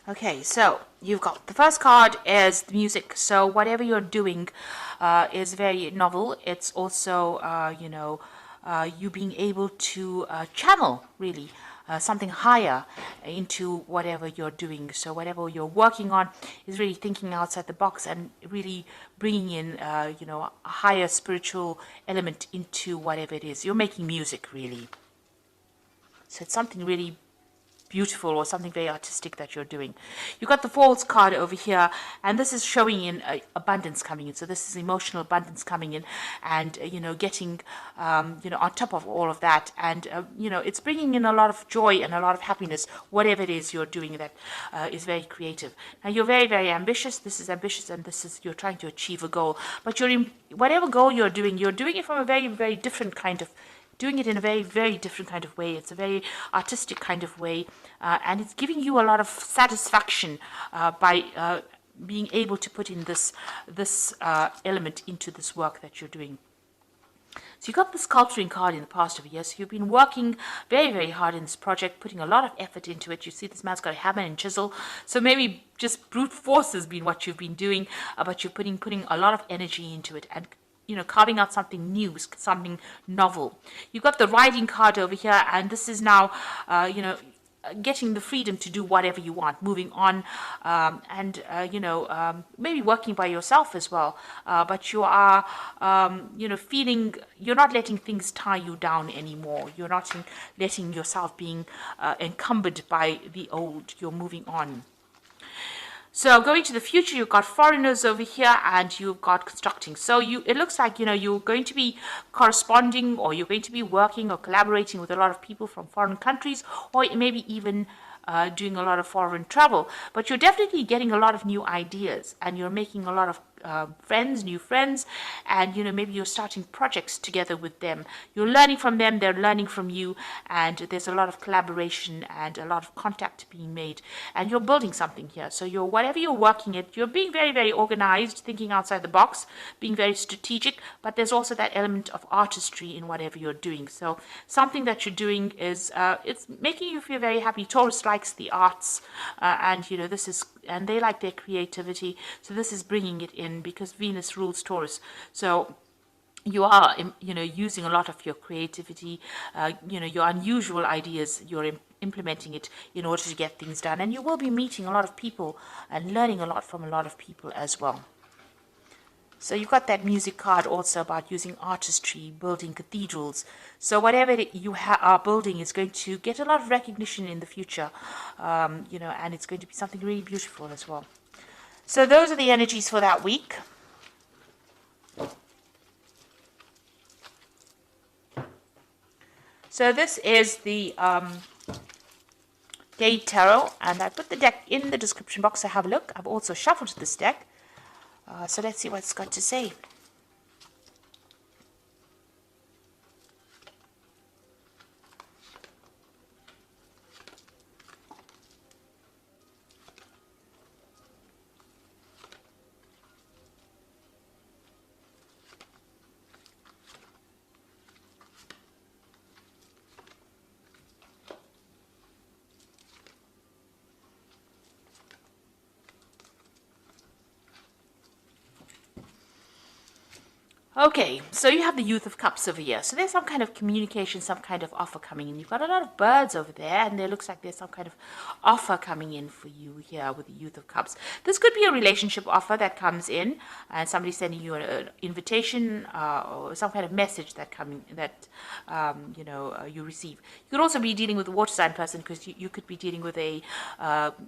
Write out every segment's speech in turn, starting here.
Okay, so you've got the first card is the music. So whatever you're doing is very novel. It's also, you being able to channel really something higher into whatever you're doing. So whatever you're working on is really thinking outside the box and really bringing in, a higher spiritual element into whatever it is. You're making music really. So it's something really beautiful or something very artistic that you're doing. You got the Falls card over here, and this is showing in abundance coming in. So this is emotional abundance coming in, and getting on top of all of that, and it's bringing in a lot of joy and a lot of happiness. Whatever it is you're doing that is very creative. Now you're very very ambitious. This is ambitious, and this is you're trying to achieve a goal. But you're in whatever goal you're doing it from a very very different kind of doing it in a very, very different kind of way. It's a very artistic kind of way, and it's giving you a lot of satisfaction by being able to put in this element into this work that you're doing. So you got the sculpturing card in the past of years. So you've been working very, very hard in this project, putting a lot of effort into it. You see this man's got a hammer and chisel. So maybe just brute force has been what you've been doing, but you're putting a lot of energy into it and carving out something new, something novel. You've got the riding card over here, and this is now, getting the freedom to do whatever you want, moving on, and maybe working by yourself as well. But you are, feeling you're not letting things tie you down anymore. You're not letting yourself being encumbered by the old. You're moving on. So going to the future, you've got foreigners over here and you've got constructing. So it looks like, you're going to be corresponding or you're going to be working or collaborating with a lot of people from foreign countries, or maybe even doing a lot of foreign travel. But you're definitely getting a lot of new ideas and you're making a lot of new friends, and maybe you're starting projects together with them. You're learning from them, they're learning from you, and there's a lot of collaboration and a lot of contact being made, and you're building something here. So whatever you're working at, you're being very very organized, thinking outside the box, being very strategic, but there's also that element of artistry in whatever you're doing. So something that you're doing is it's making you feel very happy. Taurus likes the arts, and and they like their creativity, so this is bringing it in because Venus rules Taurus. So you are using a lot of your creativity, your unusual ideas, you're implementing it in order to get things done, and you will be meeting a lot of people and learning a lot from a lot of people as well. So you've got that music card also about using artistry, building cathedrals. So whatever you are building is going to get a lot of recognition in the future, and it's going to be something really beautiful as well. So those are the energies for that week. So this is the Gate Tarot, and I put the deck in the description box to have a look. I've also shuffled this deck. So let's see what it's got to say. Okay, so you have the Youth of Cups over here. So there's some kind of communication, some kind of offer coming in. You've got a lot of birds over there, and there looks like there's some kind of offer coming in for you here with the Youth of Cups. This could be a relationship offer that comes in, and somebody's sending you an invitation or some kind of message that you receive. You could also be dealing with a water sign person, because you could be dealing with a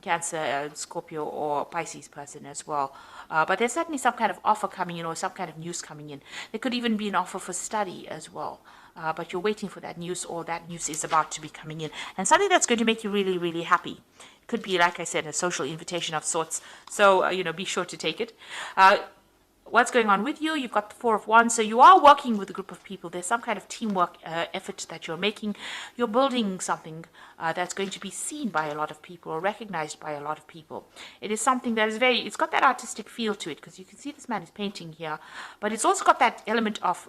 Cancer, Scorpio, or Pisces person as well. But there's certainly some kind of offer coming in or some kind of news coming in. There could even be an offer for study as well. But you're waiting for that news, or that news is about to be coming in. And something that's going to make you really, really happy. It could be, like I said, a social invitation of sorts. So, be sure to take it. what's going on with you? You've got the Four of Wands, so you are working with a group of people. There's some kind of teamwork effort that you're making. You're building something that's going to be seen by a lot of people or recognized by a lot of people. It is something that is it's got that artistic feel to it, because you can see this man is painting here, but it's also got that element of,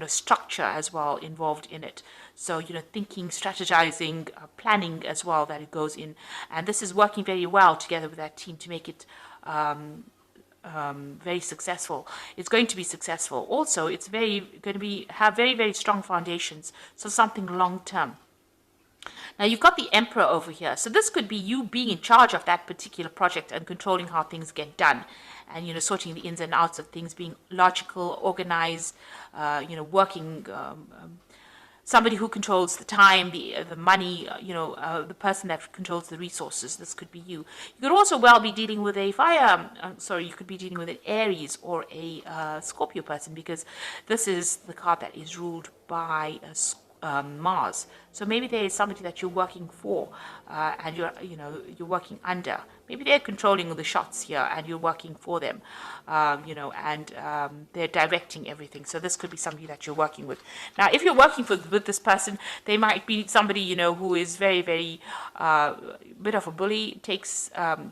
structure as well involved in it. So, thinking, strategizing, planning as well that it goes in. And this is working very well together with that team to make it very successful. It's going to be successful. Also, it's have very, very strong foundations. So something long term. Now you've got the Emperor over here. So this could be you being in charge of that particular project and controlling how things get done. And, sorting the ins and outs of things, being logical, organized, working, somebody who controls the time, the money, the person that controls the resources. This could be you. You could also well be dealing with a you could be dealing with an Aries or a Scorpio person, because this is the card that is ruled by Mars. So maybe there is somebody that you're working for, and you're working under. Maybe they're controlling the shots here, and you're working for them, and they're directing everything. So this could be somebody that you're working with. Now, if you're working with this person, they might be somebody who is very, very bit of a bully, takes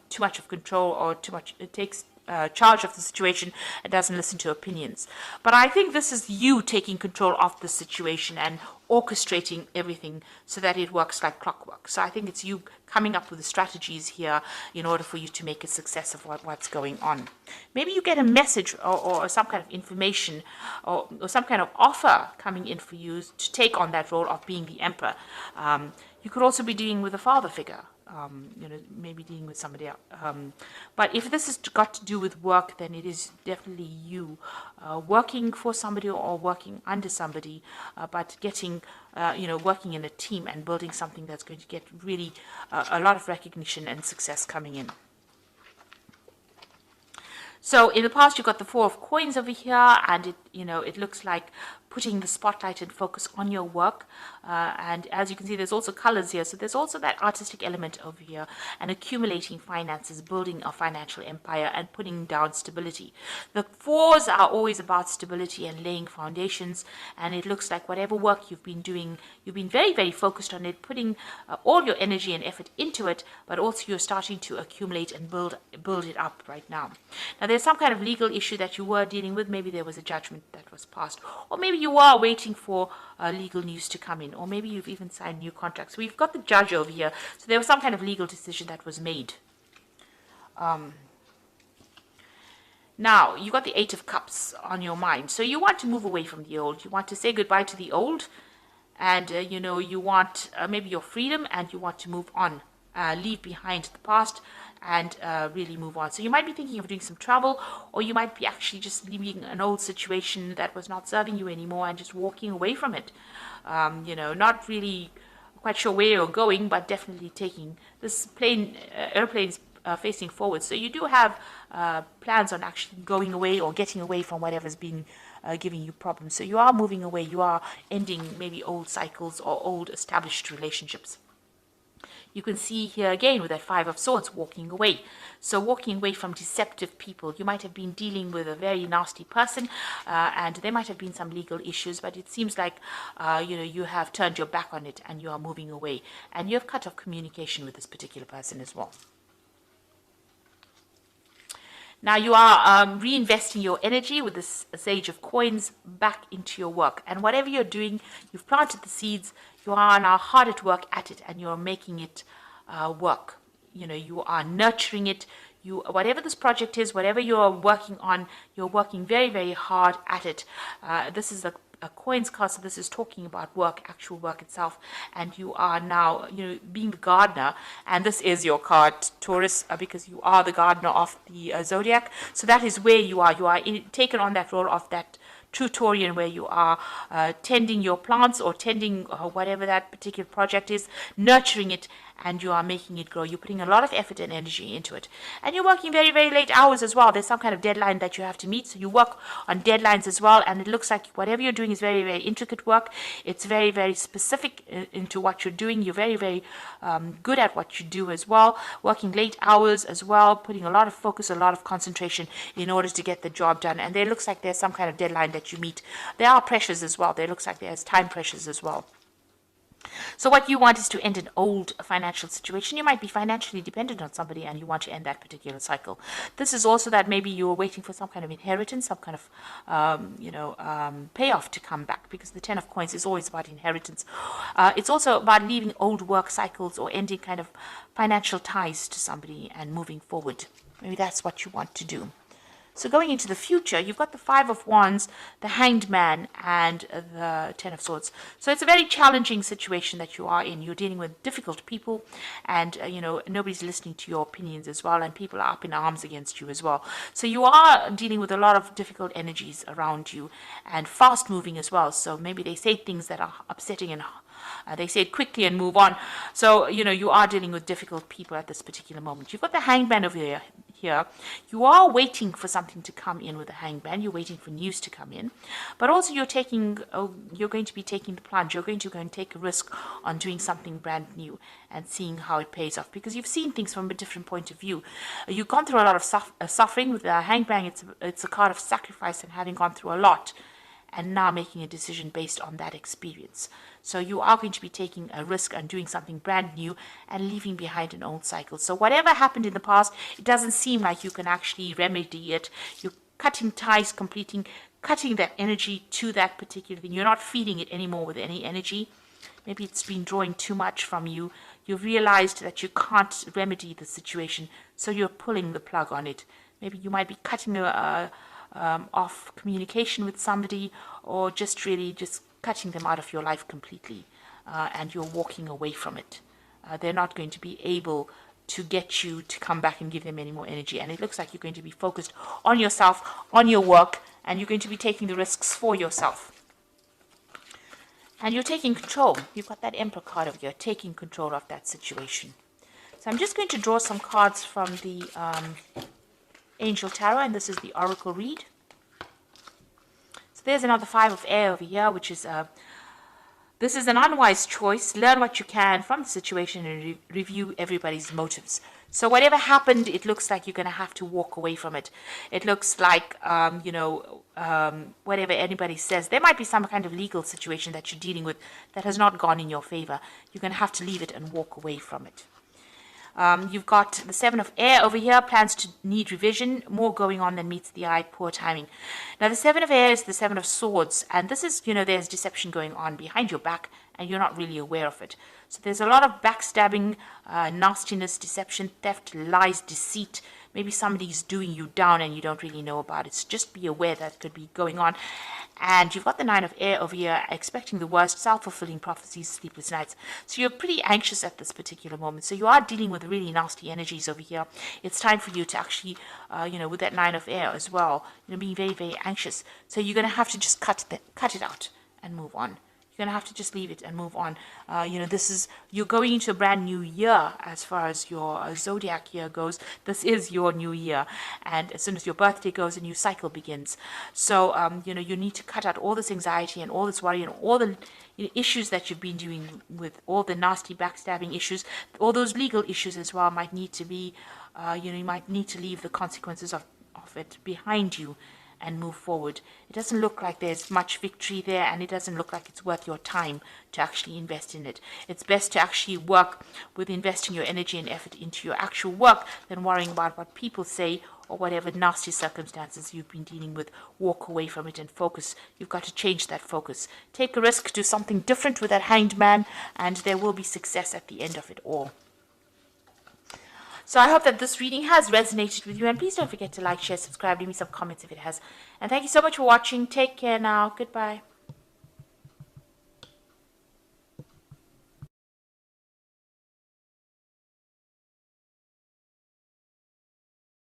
too much of control, or takes charge of the situation and doesn't listen to opinions. But I think this is you taking control of the situation and orchestrating everything so that it works like clockwork. So I think it's you coming up with the strategies here in order for you to make a success of what's going on. Maybe you get a message or some kind of information or some kind of offer coming in for you to take on that role of being the Emperor. You could also be dealing with a father figure. Maybe dealing with somebody else. But if this has got to do with work, then it is definitely you working for somebody or working under somebody, but getting, working in a team and building something that's going to get really a lot of recognition and success coming in. So in the past, you've got the Four of Coins over here, and it looks like putting the spotlight and focus on your work. And as you can see, there's also colors here. So there's also that artistic element over here, and accumulating finances, building a financial empire, and putting down stability. The fours are always about stability and laying foundations. And it looks like whatever work you've been doing, you've been very, very focused on it, putting all your energy and effort into it, but also you're starting to accumulate and build it up right now. Now, there's some kind of legal issue that you were dealing with. Maybe there was a judgment that was passed, or maybe you are waiting for legal news to come in, or maybe you've even signed new contracts. We've got the judge over here, so there was some kind of legal decision that was made. Now, you got the Eight of Cups on your mind, so you want to move away from the old. You want to say goodbye to the old, and you want maybe your freedom, and you want to move on, leave behind the past, and really move on. So you might be thinking of doing some travel, or you might be actually just leaving an old situation that was not serving you anymore and just walking away from it. Not really quite sure where you're going, but definitely taking this airplane is facing forward. So you do have plans on actually going away or getting away from whatever's been giving you problems. So you are moving away. You are ending maybe old cycles or old established relationships. You can see here again with that Five of Swords, walking away. So walking away from deceptive people. You might have been dealing with a very nasty person, and there might have been some legal issues, but it seems like, you have turned your back on it and you are moving away. And you have cut off communication with this particular person as well. Now you are reinvesting your energy with this Sage of Coins back into your work. And whatever you're doing, you've planted the seeds, you are now hard at work at it, and you're making it work. You are nurturing it. Whatever this project is, whatever you're working on, you're working very, very hard at it. This is a coins card, so this is talking about work, actual work itself, and you are now being the gardener, and this is your card, Taurus, because you are the gardener of the zodiac. So that is where you are taken on that role of that true Taurian, where you are tending your plants or tending whatever that particular project is, nurturing it and you are making it grow. You're putting a lot of effort and energy into it. And you're working very, very late hours as well. There's some kind of deadline that you have to meet. So you work on deadlines as well. And it looks like whatever you're doing is very, very intricate work. It's very, very specific into what you're doing. You're very, very good at what you do as well. Working late hours as well, putting a lot of focus, a lot of concentration in order to get the job done. And there looks like there's some kind of deadline that you meet. There are pressures as well. There looks like there's time pressures as well. So what you want is to end an old financial situation. You might be financially dependent on somebody and you want to end that particular cycle. This is also that maybe you're waiting for some kind of inheritance, some kind of, payoff to come back, because the 10 of coins is always about inheritance. It's also about leaving old work cycles or ending kind of financial ties to somebody and moving forward. Maybe that's what you want to do. So going into the future, you've got the 5 of Wands, the Hanged Man, and the 10 of Swords. So it's a very challenging situation that you are in. You're dealing with difficult people, and, nobody's listening to your opinions as well, and people are up in arms against you as well. So you are dealing with a lot of difficult energies around you, and fast-moving as well. So maybe they say things that are upsetting and they say it quickly and move on. So, you are dealing with difficult people at this particular moment. You've got the Hanged Man over here. You are waiting for something to come in with the Hanged Man. You're waiting for news to come in. But also you're going to be taking the plunge. You're going to go and take a risk on doing something brand new and seeing how it pays off, because you've seen things from a different point of view. You've gone through a lot of suffering. With the Hanged Man, it's a card of sacrifice and having gone through a lot, and now making a decision based on that experience. So you are going to be taking a risk and doing something brand new and leaving behind an old cycle. So whatever happened in the past, it doesn't seem like you can actually remedy it. You're cutting ties, cutting that energy to that particular thing. You're not feeding it anymore with any energy. Maybe it's been drawing too much from you. You've realized that you can't remedy the situation, so you're pulling the plug on it. Maybe you might be cutting off communication with somebody, or just cutting them out of your life completely, and you're walking away from it. They're not going to be able to get you to come back and give them any more energy, and it looks like you're going to be focused on yourself, on your work, and you're going to be taking the risks for yourself. And you're taking control. You've got that Emperor card over here, taking control of that situation. So I'm just going to draw some cards from the Angel Tarot, and this is the Oracle read. So there's another 5 of Air over here, which is this is an unwise choice. Learn what you can from the situation and review everybody's motives. So whatever happened, it looks like you're going to have to walk away from it. It looks like, whatever anybody says, there might be some kind of legal situation that you're dealing with that has not gone in your favor. You're going to have to leave it and walk away from it. You've got the 7 of Air over here, plans to need revision, more going on than meets the eye, poor timing. Now, the 7 of Air is the 7 of Swords, and this is, there's deception going on behind your back, and you're not really aware of it. So there's a lot of backstabbing, nastiness, deception, theft, lies, deceit. Maybe somebody's doing you down and you don't really know about it. So just be aware that could be going on. And you've got the 9 of Air over here, expecting the worst, self-fulfilling prophecies, sleepless nights. So you're pretty anxious at this particular moment. So you are dealing with really nasty energies over here. It's time for you to actually, with that 9 of Air as well, being very, very anxious. So you're going to have to just cut it out and move on. You're going to have to just leave it and move on. You're going into a brand new year as far as your zodiac year goes. This is your new year. And as soon as your birthday goes, a new cycle begins. So, you need to cut out all this anxiety and all this worry and all the issues that you've been doing with all the nasty backstabbing issues. All those legal issues as well might need to be, you might need to leave the consequences of it behind you and move forward. It doesn't look like there's much victory there, and it doesn't look like it's worth your time to actually invest in it. It's best to actually work with investing your energy and effort into your actual work than worrying about what people say or whatever nasty circumstances you've been dealing with. Walk away from it and focus. You've got to change that focus. Take a risk, do something different with that Hanged Man, and there will be success at the end of it all. So I hope that this reading has resonated with you, and please don't forget to like, share, subscribe, leave me some comments if it has. And thank you so much for watching. Take care now. Goodbye.